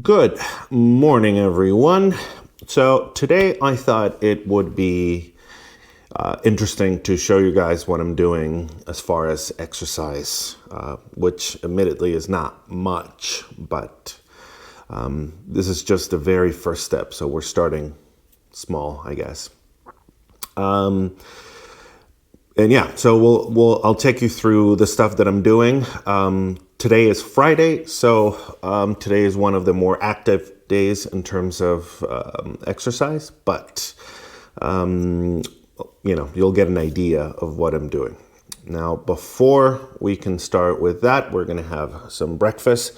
Good morning, everyone. So today I thought it would be interesting to show you guys what I'm doing as far as exercise, which admittedly is not much, but this is just the very first step. So we're starting small, I guess. And yeah, so I'll take you through the stuff that I'm doing. Today is Friday, so today is one of the more active days in terms of exercise, but you'll get an idea of what I'm doing. Now, before we can start with that, we're gonna have some breakfast.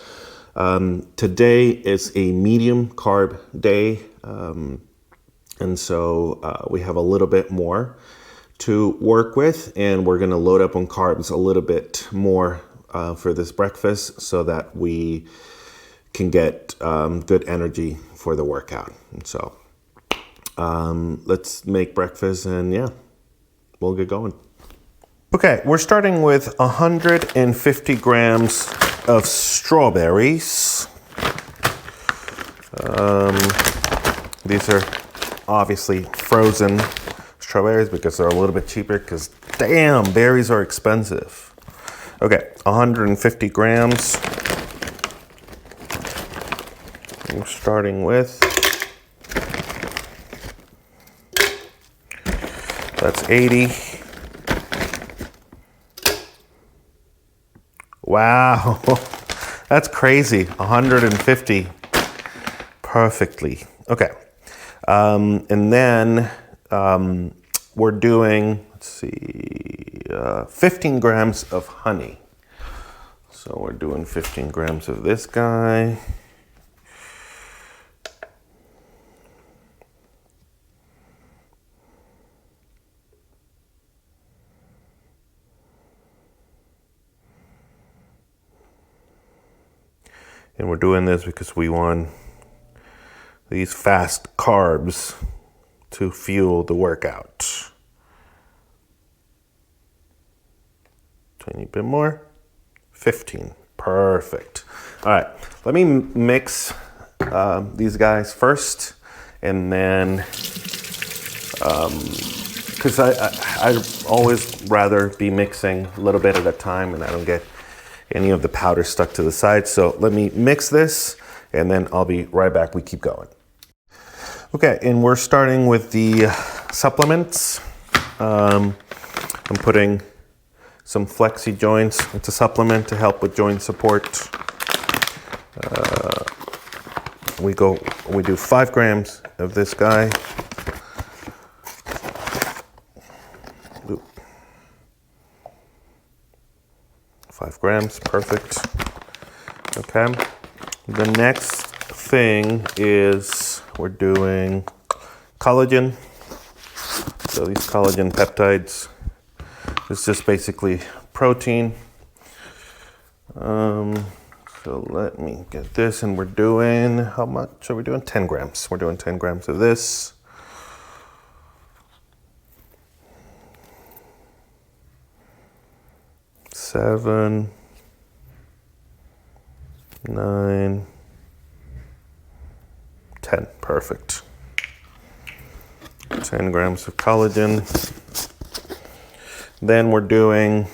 Today is a medium carb day, and so we have a little bit more to work with, and we're gonna load up on carbs a little bit more for this breakfast so that we can get good energy for the workout. And so let's make breakfast and yeah, we'll get going. Okay, we're starting with 150 grams of strawberries. These are obviously frozen strawberries because they're a little bit cheaper because damn, berries are expensive. Okay, 150 grams. I'm starting with, that's 80. Wow, that's crazy, 150 perfectly. Okay, and then we're doing, let's see, 15 grams of honey. So we're doing 15 grams of this guy. And we're doing this because we want these fast carbs to fuel the workout. Tiny bit more. 15. Perfect. All right. Let me mix these guys first, and then because I always rather be mixing a little bit at a time, and I don't get any of the powder stuck to the side. So let me mix this, and then I'll be right back. We keep going. Okay, and we're starting with the supplements. I'm putting some flexi joints. It's a supplement to help with joint support. We do 5 grams of this guy. Oop. 5 grams, perfect. Okay. The next thing is we're doing collagen. So these collagen peptides. It's just basically protein. So let me get this, and we're doing, how much are we doing? 10 grams. We're doing 10 grams of this. Seven, 9, 10. Perfect. 10 grams of collagen. Then we're doing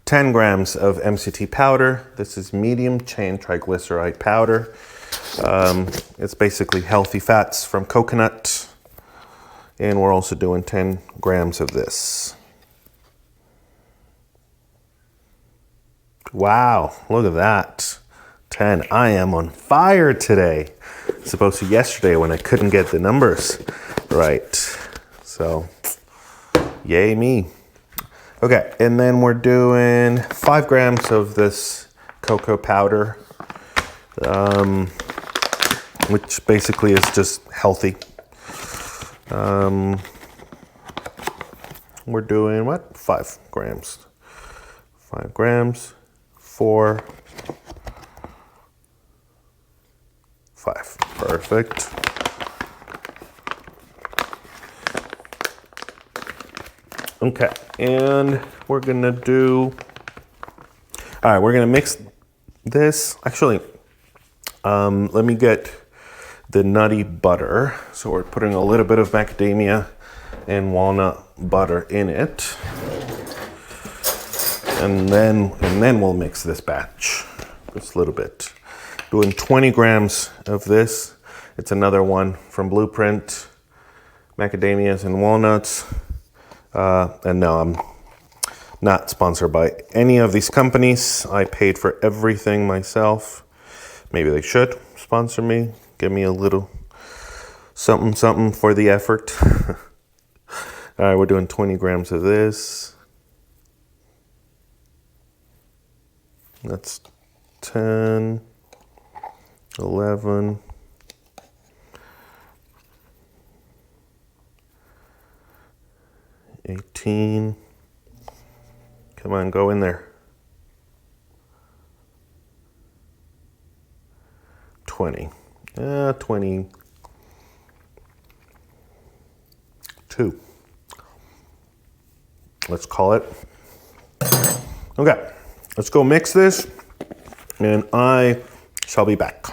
10 grams of MCT powder. This is medium chain triglyceride powder. It's basically healthy fats from coconut. And we're also doing 10 grams of this. Wow, look at that. 10. I am on fire today. As opposed to yesterday when I couldn't get the numbers right. So, yay me. Okay, and then we're doing 5 grams of this cocoa powder, which basically is just healthy. We're doing what? 5 grams. 5 grams, 4, 5. Perfect. Okay, and we're gonna do, all right, we're gonna mix this. Actually, Let me get the nutty butter. So we're putting a little bit of macadamia and walnut butter in it. And then we'll mix this batch, just a little bit. Doing 20 grams of this. It's another one from Blueprint, macadamias and walnuts. And no, I'm not sponsored by any of these companies. I paid for everything myself. Maybe they should sponsor me. Give me a little something for the effort. All right, we're doing 20 grams of this. That's 10, 11, 18. Come on, go in there. 20. 22. Let's call it. Okay, let's go mix this, and I shall be back.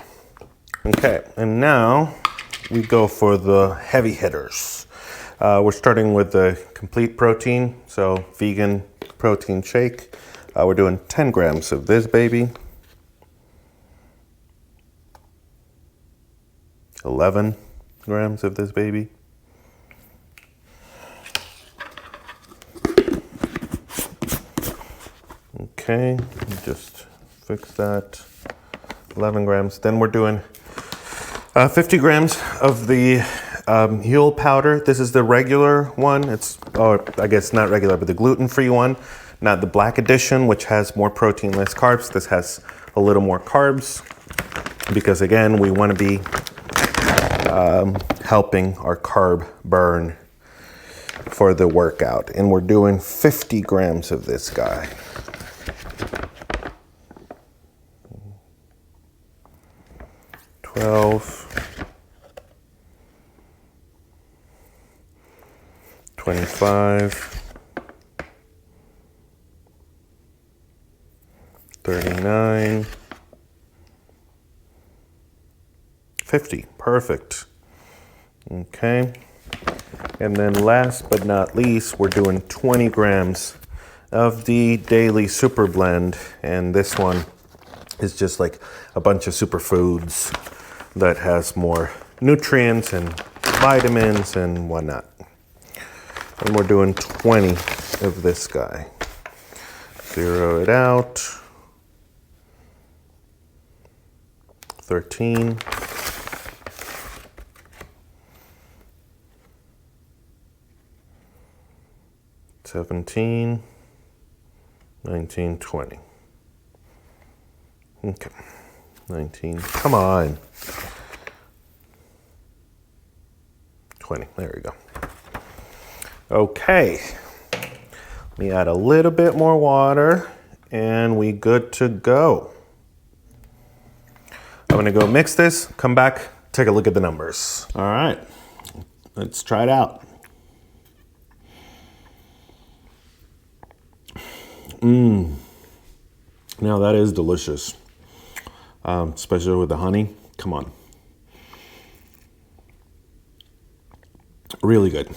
Okay, and now we go for the heavy hitters. We're starting with the complete protein, so vegan protein shake. We're doing 10 grams of this baby. 11 grams of this baby. Okay, just fix that. 11 grams. Then we're doing 50 grams of the Huel powder. This is the regular one. I guess not regular, but the gluten-free one, not the black edition, which has more protein, less carbs. This has a little more carbs because, again, we want to be helping our carb burn for the workout. And we're doing 50 grams of this guy. $12, $25, $39, $50. Perfect. Okay. And then last but not least, we're doing 20 grams of the Daily Super Blend. And this one is just like a bunch of superfoods that has more nutrients and vitamins and whatnot. And we're doing 20 of this guy. Zero it out. 13. 17, 19, 20. Okay, 19, come on. 20, there we go. Okay, let me add a little bit more water and we good to go. I'm gonna go mix this, come back, take a look at the numbers. All right, let's try it out. Now that is delicious, especially with the honey. Come on. Really good.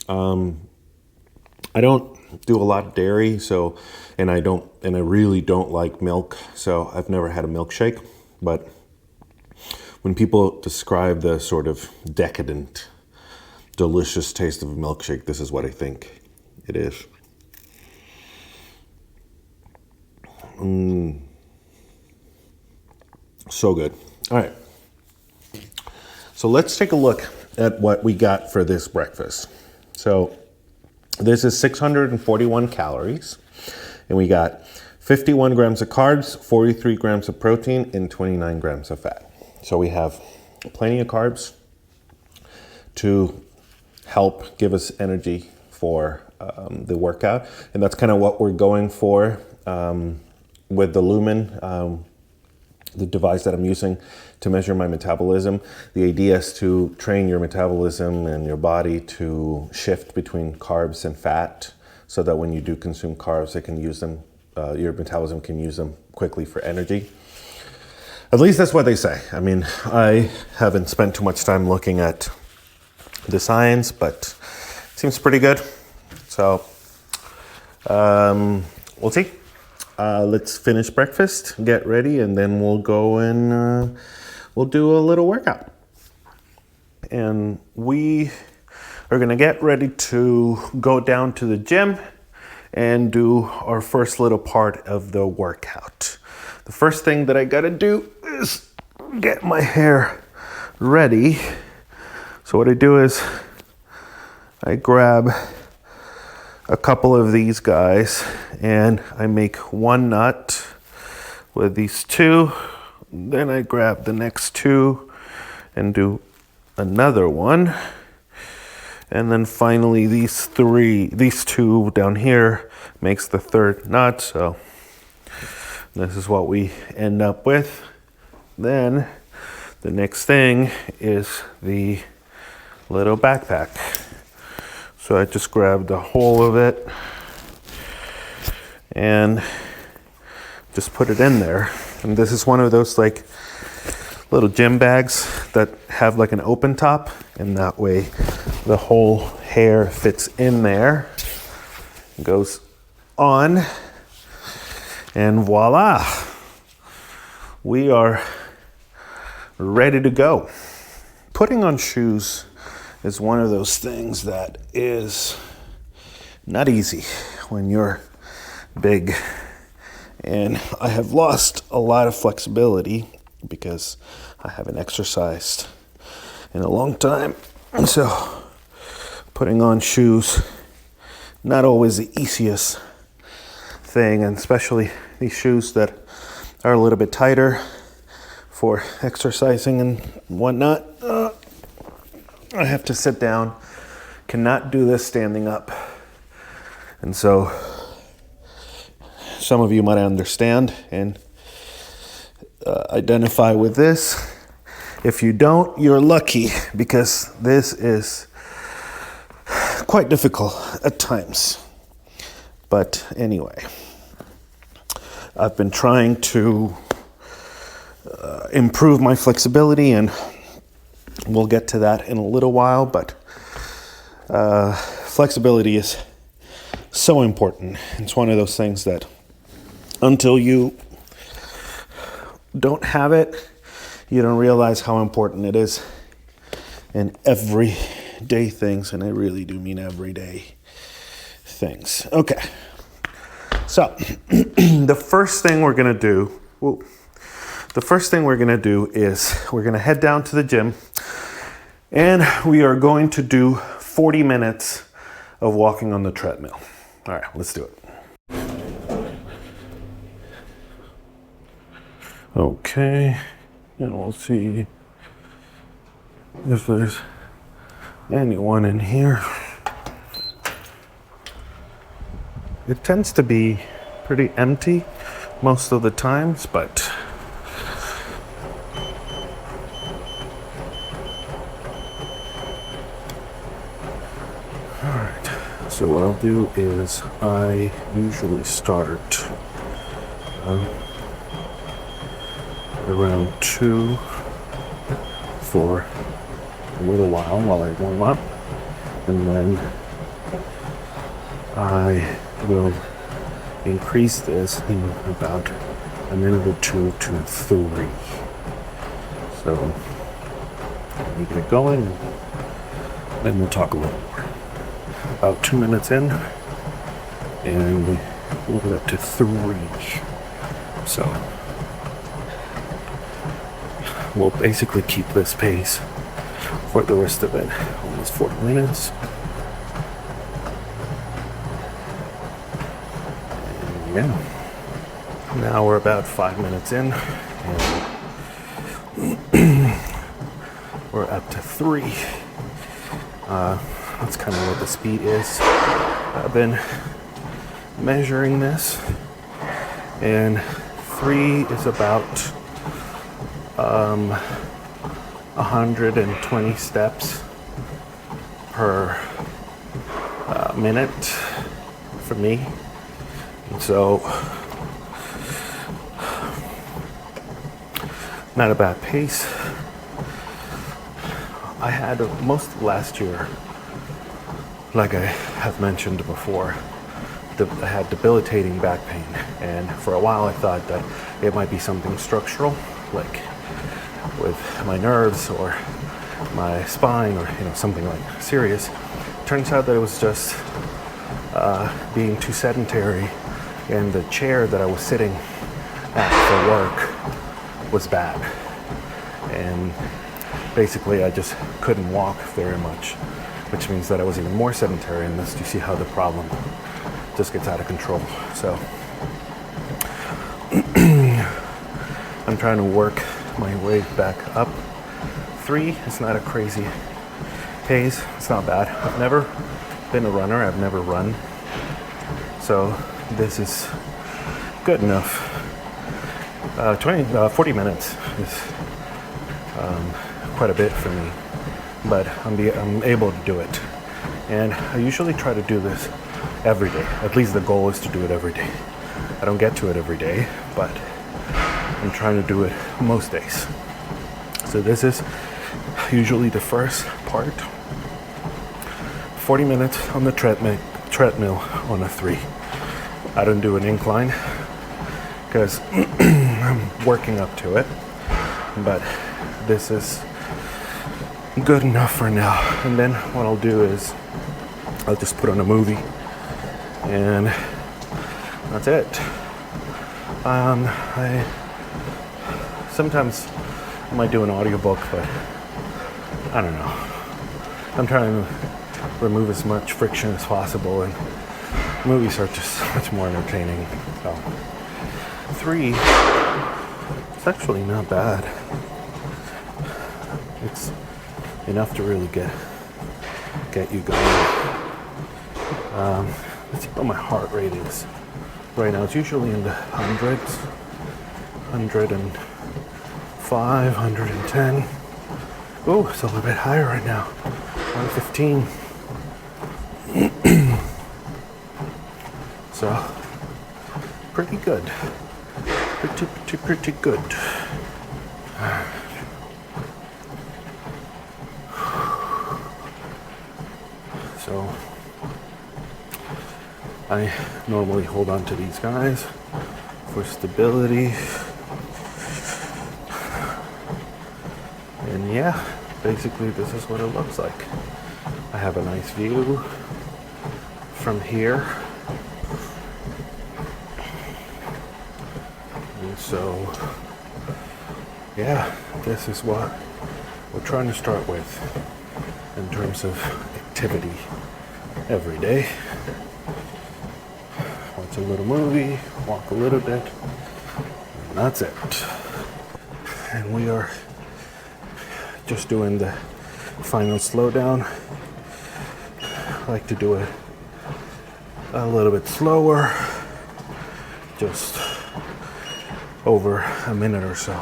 I don't do a lot of dairy, and I really don't like milk, so I've never had a milkshake, but when people describe the sort of decadent, delicious taste of a milkshake, this is what I think it is. So good. All right. So let's take a look at what we got for this breakfast. So this is 641 calories, and we got 51 grams of carbs, 43 grams of protein, and 29 grams of fat. So we have plenty of carbs to help give us energy for the workout. And that's kind of what we're going for with the Lumen, the device that I'm using to measure my metabolism. The idea is to train your metabolism and your body to shift between carbs and fat so that when you do consume carbs, it can use them, your metabolism can use them quickly for energy. At least that's what they say. I mean, I haven't spent too much time looking at the science, but it seems pretty good. So we'll see. Let's finish breakfast, get ready, and then we'll go and we'll do a little workout. And we are gonna get ready to go down to the gym and do our first little part of the workout. The first thing that I gotta do is get my hair ready. So what I do is I grab a couple of these guys and I make one knot with these two. Then I grab the next two and do another one. And then finally these two down here makes the third knot. So this is what we end up with. Then the next thing is the little backpack. So I just grab the whole of it and just put it in there. And this is one of those like little gym bags that have like an open top, and that way the whole hair fits in there, goes on, and voila, we are ready to go. Putting on shoes is one of those things that is not easy when you're big, and I have lost a lot of flexibility because I haven't exercised in a long time. So putting on shoes, not always the easiest thing, and especially these shoes that are a little bit tighter for exercising and whatnot. I have to sit down, cannot do this standing up. And so some of you might understand and identify with this. If you don't, you're lucky, because this is quite difficult at times. But anyway, I've been trying to improve my flexibility, and we'll get to that in a little while, but flexibility is so important. It's one of those things that until you don't have it, you don't realize how important it is in everyday things, and I really do mean everyday things. Okay, so the first thing we're gonna do is we're gonna head down to the gym, and we are going to do 40 minutes of walking on the treadmill. All right, let's do it. Okay, and we'll see if there's anyone in here. It tends to be pretty empty most of the times, but all right. So what I'll do is I usually start around 2 for a little while I warm up, and then I will increase this in about a minute or two to 3. So let me get going, and then we'll talk a little more. About 2 minutes in, and we'll get up to 3. So we'll basically keep this pace for the rest of it, almost 40 minutes. And yeah, now we're about 5 minutes in, and we're up to 3. That's kind of what the speed is. I've been measuring this, and 3 is about 120 steps per minute for me. And so Not a bad pace. I had most of last year, like I have mentioned before, I had debilitating back pain, and for a while I thought that it might be something structural, like with my nerves or my spine, or something like serious. Turns out that it was just being too sedentary, and the chair that I was sitting at for work was bad, and basically I just couldn't walk very much, which means that I was even more sedentary, and thus you see how the problem just gets out of control. So I'm trying to work my way back up. 3 is not a crazy pace. It's not bad. I've never been a runner. I've never run. So this is good enough. 40 minutes is quite a bit for me, but I'm able to do it. And I usually try to do this every day. At least the goal is to do it every day. I don't get to it every day, but I'm trying to do it most days. So this is usually the first part. 40 minutes on the treadmill on a 3. I don't do an incline because I'm working up to it, but this is good enough for now. And then what I'll do is I'll just put on a movie, and that's it. I sometimes might do an audiobook, but I don't know. I'm trying to remove as much friction as possible, and movies are just much more entertaining. So 3, it's actually not bad. It's enough to really get you going. Let's see what my heart rate is right now. It's usually in the hundreds, 105, 110. Oh, it's a little bit higher right now, 115. So, pretty good. Pretty good. So, I normally hold on to these guys for stability. And yeah, basically this is what it looks like. I have a nice view from here. And so, yeah, this is what we're trying to start with in terms of activity every day. Watch a little movie, walk a little bit, and that's it. And we are just doing the final slowdown. I like to do it a little bit slower, just over a minute or so.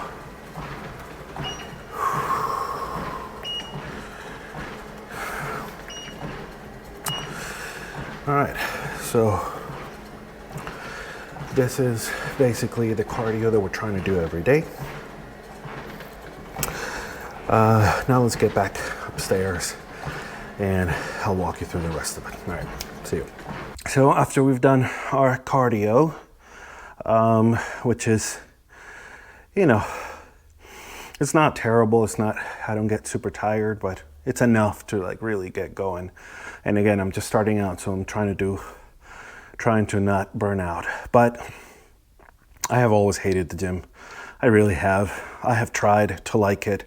All right, so this is basically the cardio that we're trying to do every day. Now let's get back upstairs and I'll walk you through the rest of it. All right, see you. So after we've done our cardio, which is, it's not terrible. It's not, I don't get super tired, but it's enough to like really get going. And again, I'm just starting out, so I'm trying to not burn out. But I have always hated the gym. I really have. I have tried to like it.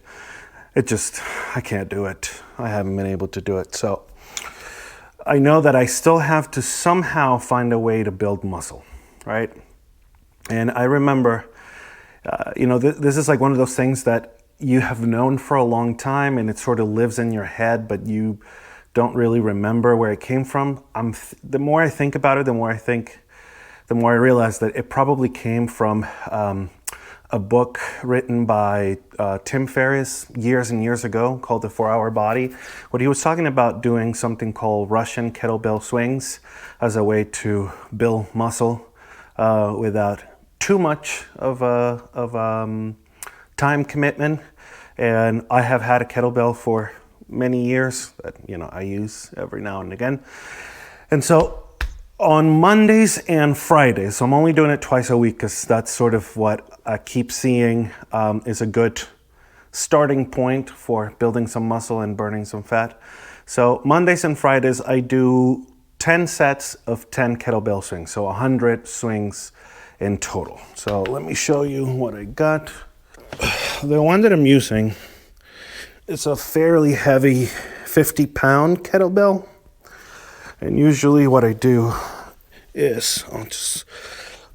It just, I can't do it. I haven't been able to do it. So I know that I still have to somehow find a way to build muscle, right? And I remember, this is like one of those things that you have known for a long time and it sort of lives in your head, but you don't really remember where it came from. The more I think about it, the more I realize that it probably came from a book written by Tim Ferriss years and years ago called The 4-Hour Body. What he was talking about doing something called Russian kettlebell swings as a way to build muscle without too much of time commitment, and I have had a kettlebell for many years that, you know, I use every now and again. And so on Mondays and Fridays, so I'm only doing it twice a week because that's sort of what I keep seeing is a good starting point for building some muscle and burning some fat. So Mondays and Fridays, I do 10 sets of 10 kettlebell swings, so 100 swings in total. So let me show you what I got. The one that I'm using is a fairly heavy 50-pound kettlebell. And usually what I do is I'll just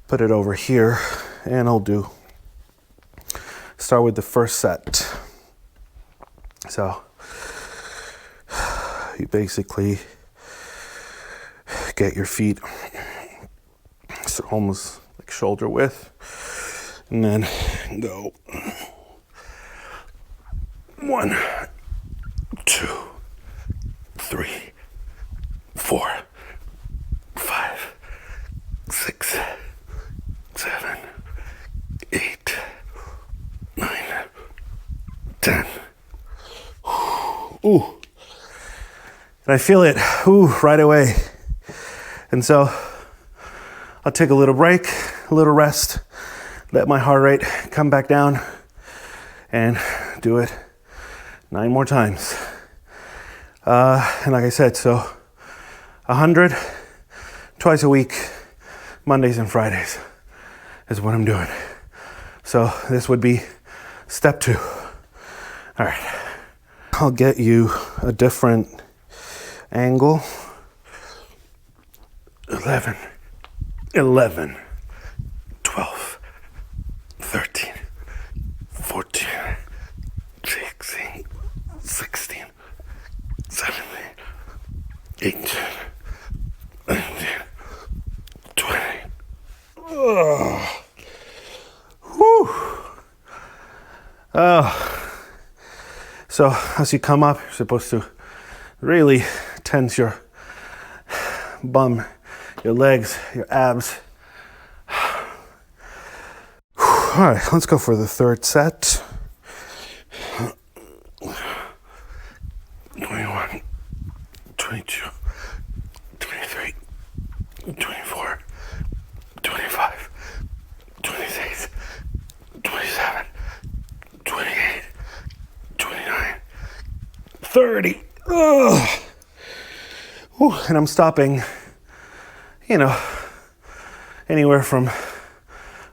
put it over here and I'll start with the first set. So you basically get your feet so almost like shoulder width, and then go 1, 2, 3, 4, 5, 6, 7, 8, 9, 10. Ooh. And I feel it, right away. And so I'll take a little break, a little rest, let my heart rate come back down, and do it 9 more times. And like I said, so 100 twice a week, Mondays and Fridays is what I'm doing. So this would be step 2. All right, I'll get you a different angle. 11, 12, 13, 14, 16, 17, 18, 19, 20. Oh. Whew. So as you come up, you're supposed to really tense your bum, your legs, your abs. All right, let's go for the third set. 21, 22, 23, 24, 25, 26, 27, 28, 29, 30. Ugh. Whew. And I'm stopping, anywhere from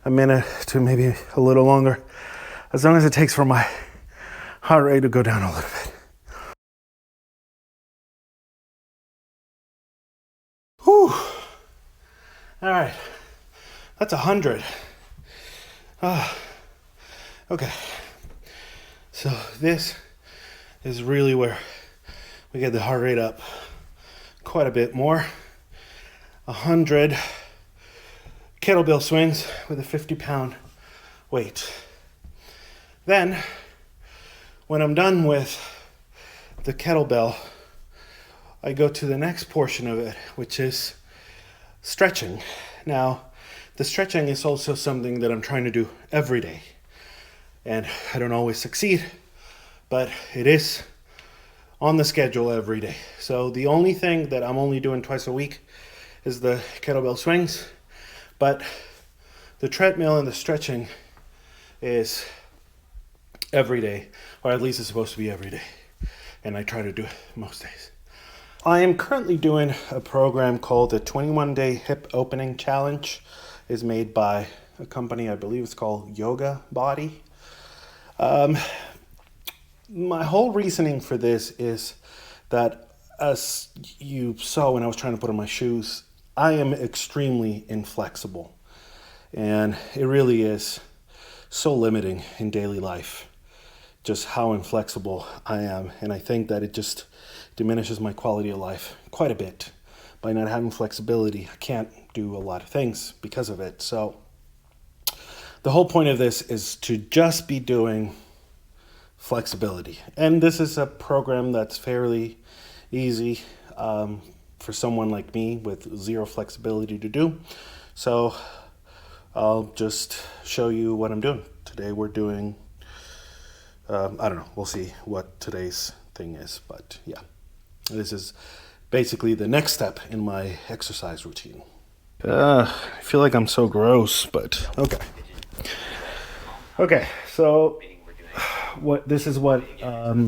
a minute to maybe a little longer, as long as it takes for my heart rate to go down a little bit. Whew. All right, that's 100. Okay, so this is really where we get the heart rate up quite a bit more. 100 kettlebell swings with a 50-pound weight. Then, when I'm done with the kettlebell, I go to the next portion of it, which is stretching. Now, the stretching is also something that I'm trying to do every day. And I don't always succeed, but it is on the schedule every day. So the only thing that I'm only doing twice a week is the kettlebell swings, but the treadmill and the stretching is every day, or at least it's supposed to be every day. And I try to do it most days. I am currently doing a program called the 21-Day Hip Opening Challenge. It's made by a company, I believe it's called Yoga Body. My whole reasoning for this is that, as you saw when I was trying to put on my shoes, I am extremely inflexible. And it really is so limiting in daily life, just how inflexible I am. And I think that it just diminishes my quality of life quite a bit. By not having flexibility, I can't do a lot of things because of it. So the whole point of this is to just be doing flexibility. And this is a program that's fairly easy for someone like me with zero flexibility to do. So I'll just show you what I'm doing. Today we're doing I don't know. We'll see what today's thing is. But yeah, this is basically the next step in my exercise routine. I feel like I'm so gross, but okay. Okay, so this is what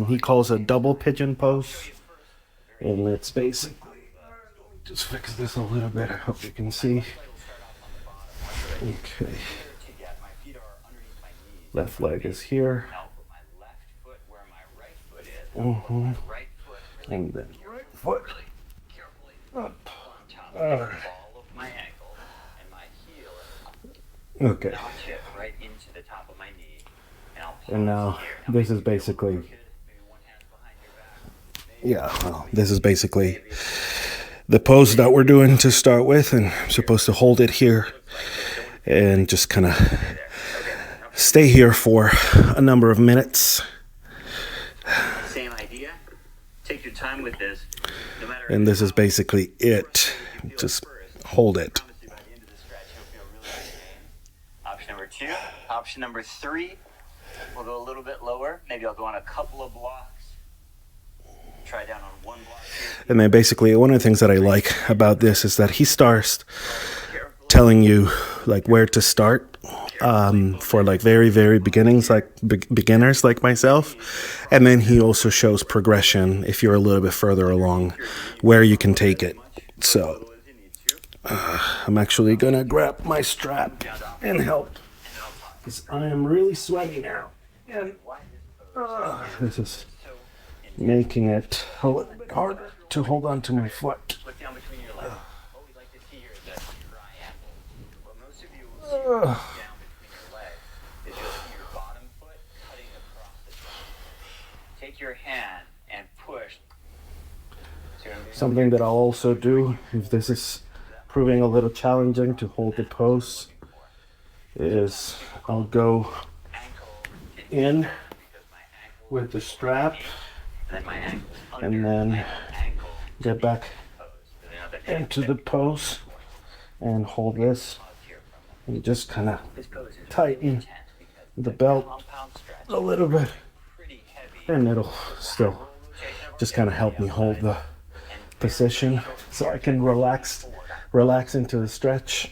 he calls a double pigeon pose, and it's basically, just fix this a little bit. I hope you can see. Okay. Left leg is here. And then right foot up. Okay. And now this is basically, this is basically the pose that we're doing to start with, and I'm supposed to hold it here and just kind of stay here for a number of minutes. Same idea. Take your time with this. And this is basically it. Just hold it. Option number 2. Option number 3. We'll go a little bit lower. Maybe I'll go on a couple of blocks. Try down on one block. And then basically one of the things that I like about this is that he starts telling you like where to start for like very beginnings, like beginners like myself. And then he also shows progression if you're a little bit further along, where you can take it. So I'm actually gonna grab my strap and help, because I am really sweaty now, and this is making it a little bit harder to hold on to my foot. Look down between your legs. What we'd like to see here is a triangle. What most of you will see down between your legs is you'll see your bottom foot cutting across the top. Take your hand and push. Something that I'll also do, if this is proving a little challenging to hold the pose, is I'll go in with the strap and then get back into the pose and hold this, and just kind of tighten the belt a little bit, and it'll still just kind of help me hold the position so I can relax into the stretch.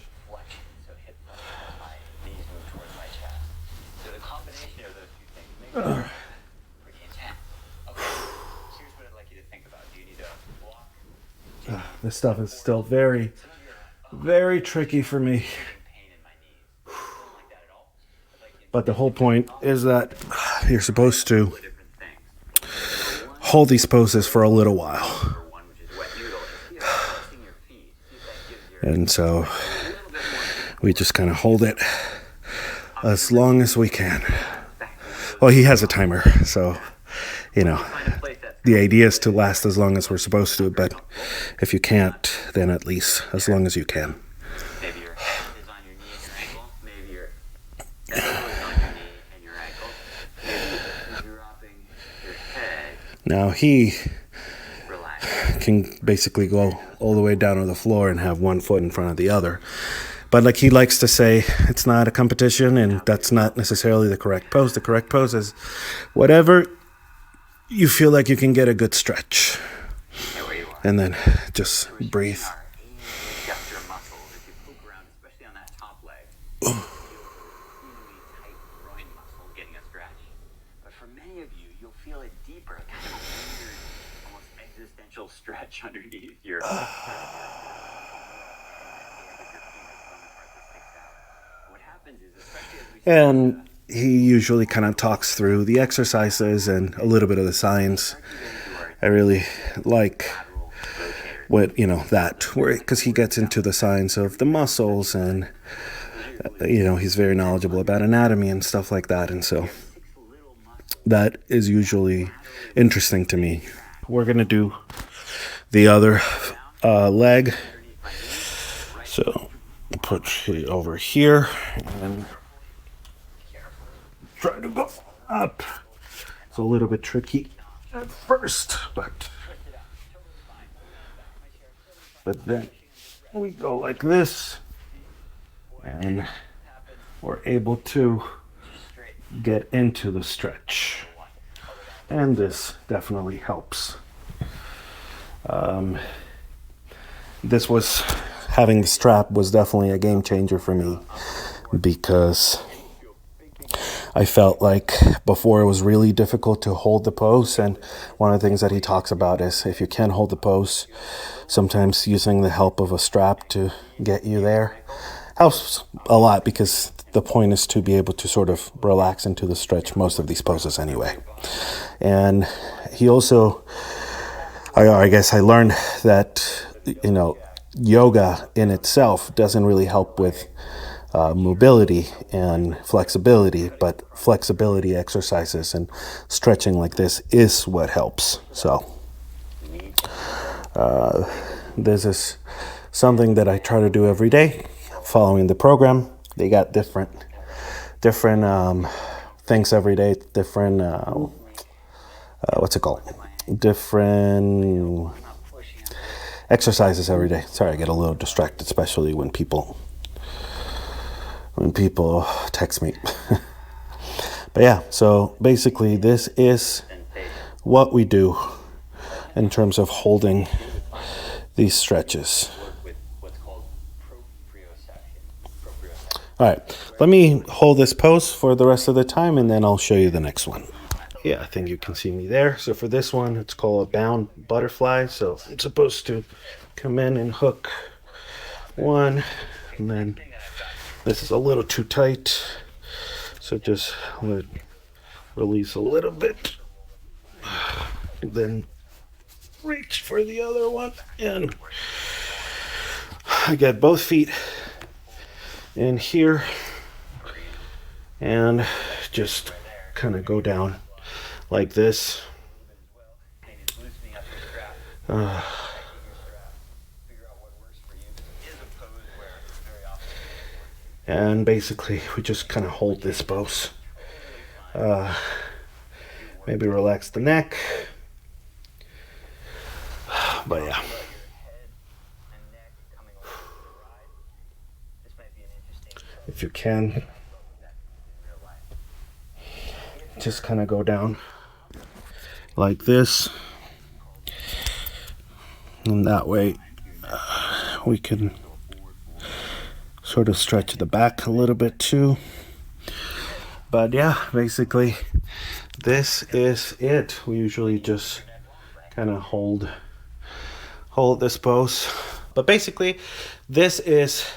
This stuff is still very tricky for me. But the whole point is that you're supposed to hold these poses for a little while. And so we just kind of hold it as long as we can. Well, he has a timer, so, you know, the idea is to last as long as we're supposed to, but if you can't, then at least as long as you can. Maybe your head is on your knee and your ankle. Maybe your elbow is on your knee and your ankle. Maybe you're dropping your head. Now he can basically go all the way down to the floor and have one foot in front of the other. But like he likes to say, it's not a competition, and that's not necessarily the correct pose. The correct pose is whatever you feel like you can get a good stretch. And then just breathe. But for many of you, you'll feel it deeper, kind of a weird, almost existential stretch underneath your And he usually kind of talks through the exercises and a little bit of the science. I really like what, you know, that, because he gets into the science of the muscles, and, you know, he's very knowledgeable about anatomy and stuff like that. And so that is usually interesting to me. We're going to do the other leg. So put it over here and try to go up. It's a little bit tricky at first, but then we go like this, and we're able to get into the stretch. and this definitely helps. This was, having the strap was definitely a game changer for me, because I felt like before it was really difficult to hold the pose, and one of the things that he talks about is if you can't hold the pose, sometimes using the help of a strap to get you there helps a lot, because the point is to be able to sort of relax into the stretch most of these poses anyway. And he also, I guess I learned that, yoga in itself doesn't really help with mobility and flexibility, but flexibility exercises and stretching like this is what helps. So this is something that I try to do every day, following the program. They got different things every day, different different exercises every day. Sorry, I get a little distracted, especially when people text me. But yeah, so basically this is what we do in terms of holding these stretches. All right, let me hold this pose for the rest of the time, and then I'll show you the next one. Yeah, I think you can see me there. So for this one, it's called a bound butterfly. So it's supposed to come in and hook one, and then this is a little too tight, so just let it release a little bit, and then reach for the other one, and I get both feet in here and just kind of go down like this. And basically we just kind of hold this pose. Maybe relax the neck. But yeah. If you can, just kind of go down like this, and that way we can sort of stretch the back a little bit too. But yeah, basically this is it. We usually just kind of hold this pose, but basically this is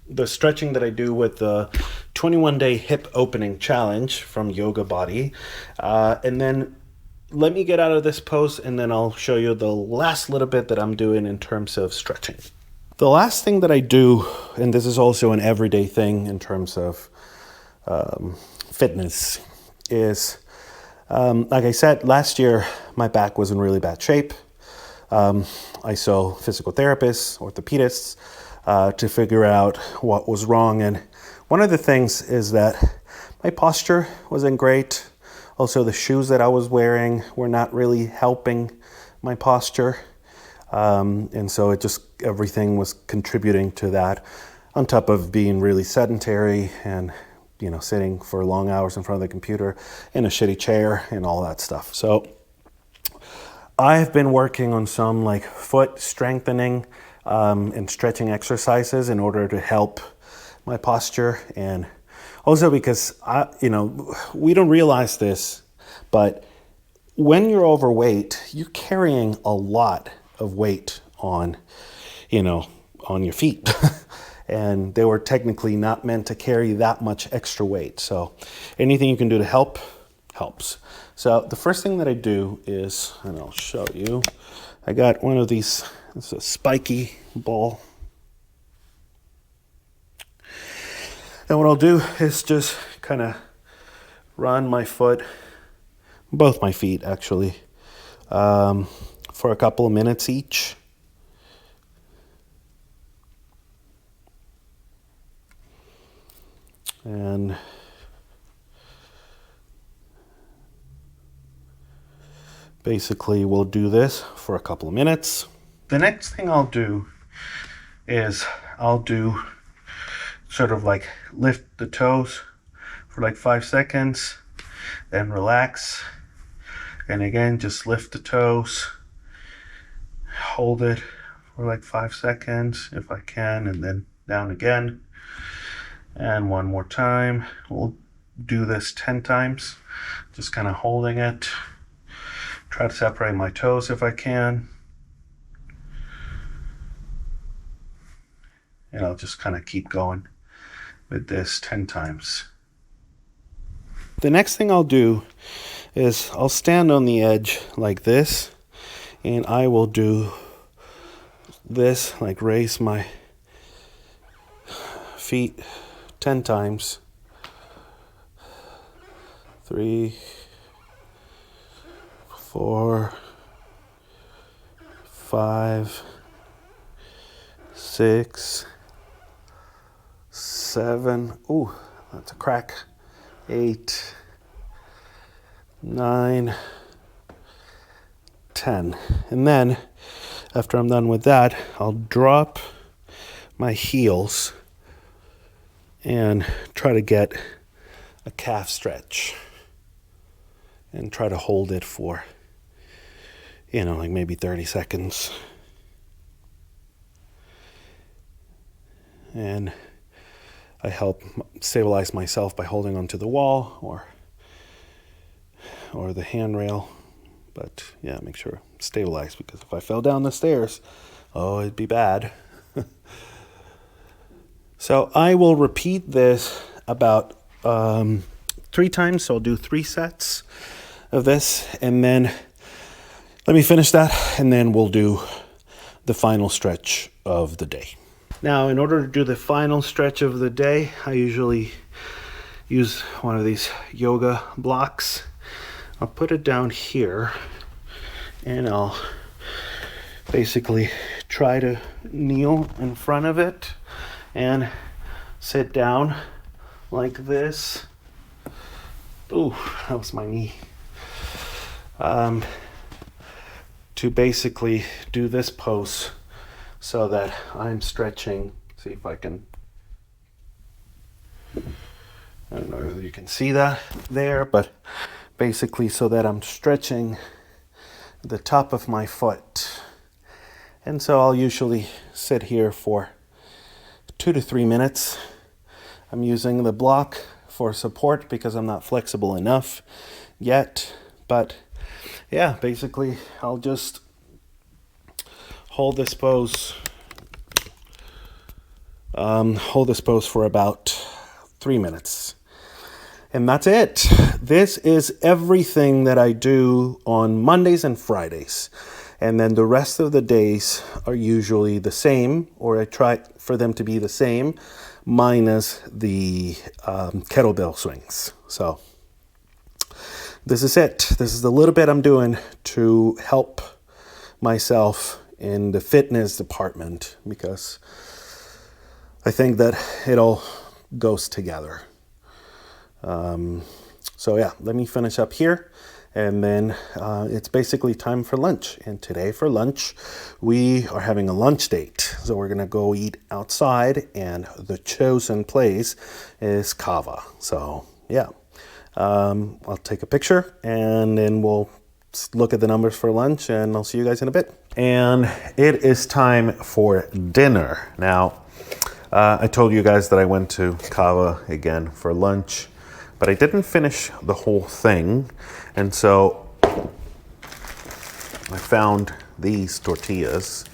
the stretching that I do with the 21-day hip opening challenge from Yoga Body. And then let me get out of this pose, and then I'll show you the last little bit that I'm doing in terms of stretching. The last thing that I do, and this is also an everyday thing in terms of fitness, is like I said, last year my back was in really bad shape. I saw physical therapists, orthopedists, to figure out what was wrong. And one of the things is that my posture wasn't great. Also, the shoes that I was wearing were not really helping my posture. And so everything was contributing to that, on top of being really sedentary and, sitting for long hours in front of the computer in a shitty chair and all that stuff. So I've been working on some foot strengthening and stretching exercises in order to help my posture. And also because we don't realize this, but when you're overweight, you're carrying a lot of weight on your feet. And they were technically not meant to carry that much extra weight. So anything you can do to help helps. So the first thing that I do is, and I'll show you, I got one of these. It's a spiky ball. And what I'll do is just kind of run my foot, both my feet actually, for a couple of minutes each. And basically we'll do this for a couple of minutes. The next thing I'll do is sort of lift the toes for 5 seconds, then relax, And again, just lift the toes, hold it for like 5 seconds if I can, and then down again. And one more time. We'll do this 10 times, just kind of holding it. Try to separate my toes if I can. And I'll just kind of keep going with this 10 times. The next thing I'll do is I'll stand on the edge like this, and I will do this, like raise my feet 10 times. 3, 4, 5, 6, 7. Ooh, that's a crack. 8, 9, 10. And then after I'm done with that, I'll drop my heels and try to get a calf stretch and try to hold it for, like maybe 30 seconds. And I help stabilize myself by holding onto the wall or the handrail. But yeah, make sure it's stabilized, because if I fell down the stairs, it'd be bad. So I will repeat this about 3 times. So I'll do 3 sets of this, and then let me finish that, and then we'll do the final stretch of the day. Now, in order to do the final stretch of the day, I usually use one of these yoga blocks. I'll put it down here, and I'll basically try to kneel in front of it and sit down like this. Ooh, that was my knee. To basically do this pose so that I'm stretching. See if I can, I don't know if you can see that there, but basically so that I'm stretching the top of my foot. And so I'll usually sit here for 2 to 3 minutes. I'm using the block for support because I'm not flexible enough yet. But yeah, basically I'll just hold this pose for about 3 minutes. And that's it. This is everything that I do on Mondays and Fridays. And then the rest of the days are usually the same, or I try for them to be the same, minus the kettlebell swings. So this is it. This is the little bit I'm doing to help myself in the fitness department, because I think that it all goes together. So yeah, let me finish up here, and then it's basically time for lunch. And today for lunch, we are having a lunch date. So we're gonna go eat outside, and the chosen place is Cava. So yeah, I'll take a picture, and then we'll look at the numbers for lunch, and I'll see you guys in a bit. And it is time for dinner. Now, I told you guys that I went to Cava again for lunch, but I didn't finish the whole thing. And so I found these tortillas.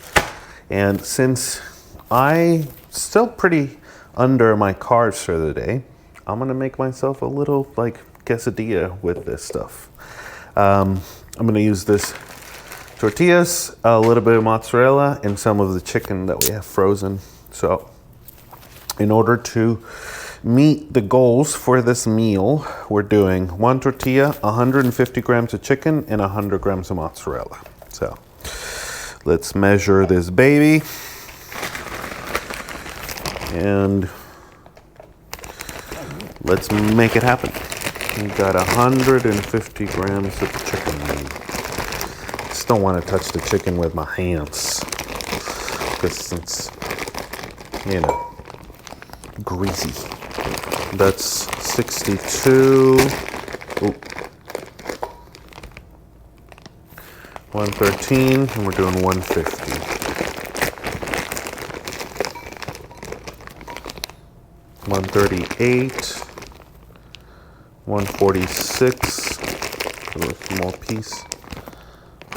And since I'm still pretty under my carbs for the day, I'm gonna make myself a little like quesadilla with this stuff. I'm gonna use this tortillas, a little bit of mozzarella, and some of the chicken that we have frozen. So in order to meet the goals for this meal, we're doing 1 tortilla, 150 grams of chicken, and 100 grams of mozzarella. So let's measure this baby. And let's make it happen. We've got 150 grams of chicken. Just don't want to touch the chicken with my hands, because it's, greasy. That's 62. Ooh. 113, and we're doing 150. 138, 146, a little small piece,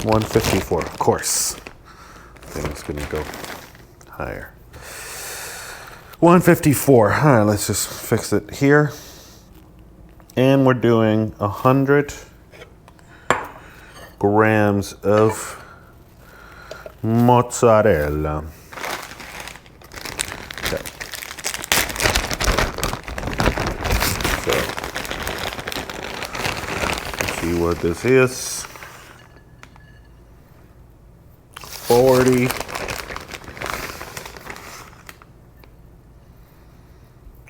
154, of course. I think it's gonna go higher. 154, all right, let's just fix it here. And we're doing 100 grams of mozzarella. Okay. So, let's see what this is. 40.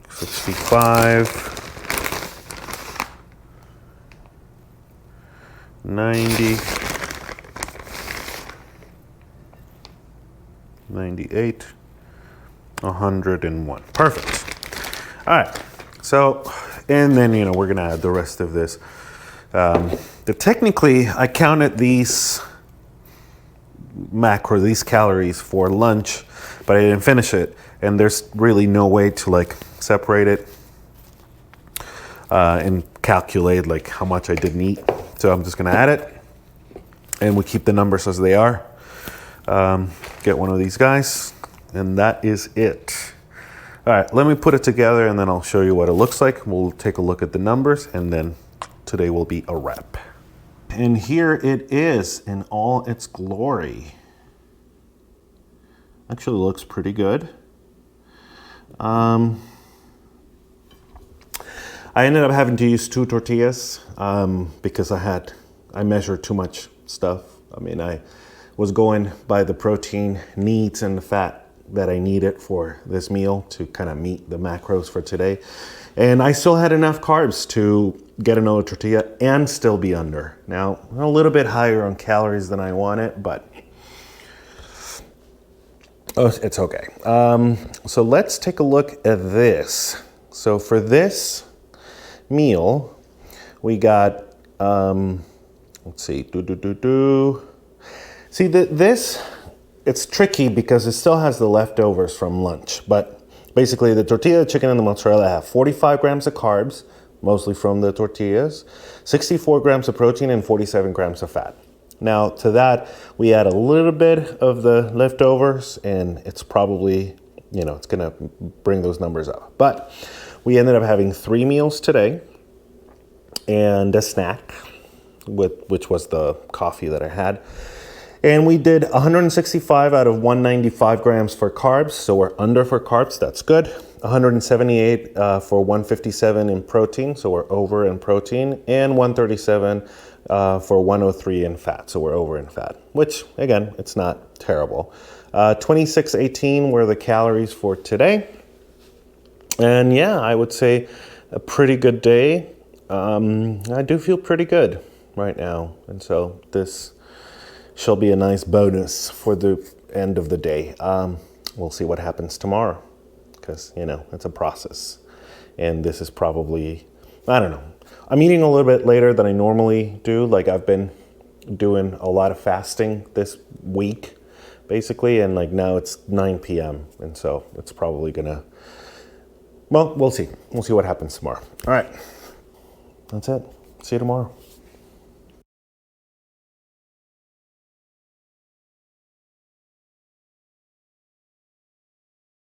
65. 90, 98, 101. Perfect. All right. So, and then, we're going to add the rest of this. Technically, I counted these these calories for lunch, but I didn't finish it. And there's really no way to separate it and calculate how much I didn't eat. So I'm just going to add it, and we keep the numbers as they are. Get one of these guys, and that is it. All right, let me put it together, and then I'll show you what it looks like. We'll take a look at the numbers, and then today will be a wrap. And here it is in all its glory. Actually looks pretty good. I ended up having to use 2 tortillas because I measured too much stuff. I mean, I was going by the protein needs and the fat that I needed for this meal to kind of meet the macros for today. And I still had enough carbs to get another tortilla and still be under. Now, a little bit higher on calories than I wanted, but it's okay. So let's take a look at this. So for this meal, we got, let's see, See, this, it's tricky because it still has the leftovers from lunch, but basically the tortilla, the chicken, and the mozzarella have 45 grams of carbs, mostly from the tortillas, 64 grams of protein, and 47 grams of fat. Now, to that, we add a little bit of the leftovers, and it's probably, it's gonna bring those numbers up. But we ended up having 3 meals today and a snack, which was the coffee that I had. And we did 165 out of 195 grams for carbs, so we're under for carbs, that's good. 178 for 157 in protein, so we're over in protein, and 137 for 103 in fat, so we're over in fat, which, again, it's not terrible. 2618 were the calories for today. And yeah, I would say a pretty good day. I do feel pretty good right now, and so this shall be a nice bonus for the end of the day. We'll see what happens tomorrow, because, it's a process. And this is probably, I don't know. I'm eating a little bit later than I normally do. I've been doing a lot of fasting this week, basically, and now it's 9 p.m. And so it's probably gonna, well, we'll see. We'll see what happens tomorrow. All right, that's it. See you tomorrow.